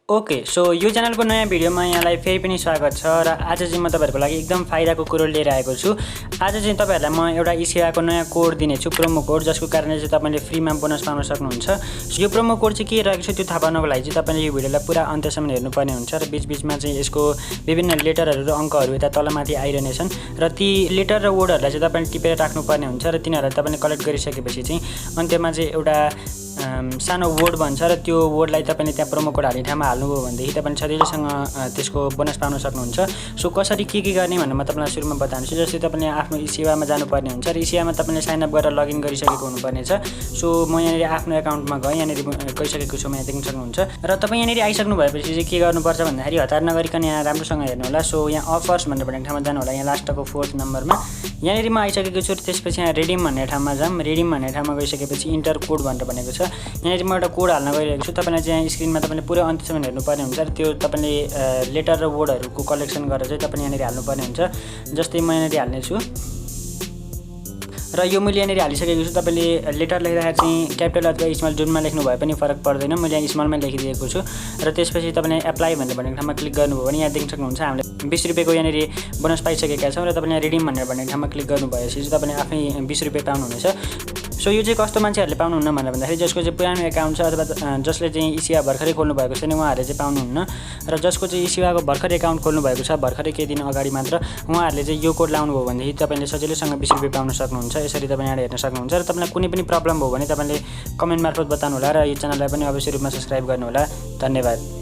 Okay so यो च्यानलको नयाँ भिडियोमा यहाँलाई फेरि पनि स्वागत छ र आज चाहिँ म तपाईहरुको लागि एकदम फाइदाको कुरो लिएर आएको छु। आज चाहिँ तपाईहरुलाई म एउटा इसेवाको नयाँ कोड दिनेछु, प्रोमो कोड, जसको कारणले चाहिँ तपाईले फ्रीमा बोनस पाउन सक्नुहुन्छ। यो प्रोमो कोड चाहिँ के रहेको छ त्यो थाहा पाउनको लागि चाहिँ तपाईले यो भिडियोलाई पुरा अन्त्यसम्म हेर्नुपर्ने हुन्छ र बीचबीचमा चाहिँ यसको विभिन्न लेटरहरु र अंकहरु यता तलमाथि आइरहनेछन् र ती लेटर र वर्डहरुलाई चाहिँ तपाईले टिपेर राख्नुपर्ने हुन्छ र तिनीहरुलाई तपाईले कलेक्ट गरिसकेपछि चाहिँ अन्त्यमा चाहिँ एउटा सानो वर्ड भन्छ र त्यो वर्डलाई तपाईले त्यहाँ प्रोमो कोड हाल्ने ठाउँमा हाल्नुभयो भनेदेखि तपाईले सजिलैसँग त्यसको बोनस पाउन सक्नुहुन्छ। सो कसरी के गर्ने भनेर म तपाईलाई सुरुमा बताउँछु। जस्तै तपाईले आफ्नो इसेवामा जानुपर्ने हुन्छ र इसेवामा तपाईले साइन अप गरेर लगइन गरिसकेको हुनुपर्ने छ। सो म यहाँनिर आफ्नो एकाउन्टमा गएँ, यहाँनिर गइसकेको छु, यहाँ देख्न सक्नुहुन्छ र तपाई यहाँनिर आइसक्नु भएपछि चाहिँ के गर्नुपर्छ भन्दाखेरि हतार नगरिकन यहाँ राम्रोसँग हेर्नु होला। सो यहाँ अफर्स भनेर भनेको ठाउँमा जानु होला, यहाँ लास्टको 4th नम्बरमा यहाँनिर म आइसकेको छु। त्यसपछि यहाँ रिडिम भन्ने ठाउँमा जाम। रिडिम भन्ने ठाउँमा गइसकेपछि इन्टर कोड भनेर भनेको छ। यहाँनिर म एउटा कोड हाल्न गइरहेको छु। तपाईलाई चाहिँ यहाँ स्क्रिनमा तपाईले पुरै अन्त्यसम्म हेर्नुपर्ने हुन्छ र त्यो तपाईले लेटर र वर्डहरुको कलेक्सन गरेर चाहिँ तपाईले यहाँनिर हाल्नुपर्ने हुन्छ। जस्तै म यहाँनिर हाल्ने छु र यो मैले यहाँनिर हालिसकेको छु। तपाईले लेटर लेख्दाखेरि चाहिँ क्यापिटल अथवा स्मल जुनमा लेख्नु भए पनि फरक पर्दैन, मैले यहाँ स्मलमै लेखिदिएको छु। र त्यसपछि तपाईले एप्लाई भनेर भनेको ठाउँमा क्लिक गर्नुभयो भने यहाँ देख्न सक्नुहुन्छ हामीले 20 रुपैयाँको यहाँनिर बोनस पाइसकेका छौँ र तपाईले यहाँ रिडिम भनेर भनेको ठाउँमा क्लिक गर्नुभएपछि चाहिँ तपाईले आफै 20 रुपैयाँ पाउनुहुनेछ। सो यो चाहिँ कस्तो मान्छेहरूले पाउनुहुन्न भनेर भन्दाखेरि जसको चाहिँ पुरानो एकाउन्ट छ अथवा जसले चाहिँ इसेवा भर्खरै खोल्नु भएको छ नि उहाँहरूले चाहिँ पाउनुहुन्न, र जसको चाहिँ इसेवाको भर्खरै एकाउन्ट खोल्नु भएको छ भर्खरै केही दिन अगाडि मात्र उहाँहरूले चाहिँ यो कोड लाउनु भयो भनेदेखि तपाईले सजिलैसँग 20 रुपैयाँ पाउन सक्नुहुन्छ। यसरी तपाईले यहाँ हेर्न सक्नुहुन्छ र तपाईलाई कुनै पनि प्रब्लम भयो भने तपाईले कमेन्ट मार्फत बताउनु होला र यो च्यानललाई पनि अवश्य रूपमा सब्स्क्राइब गर्नु होला। धन्यवाद।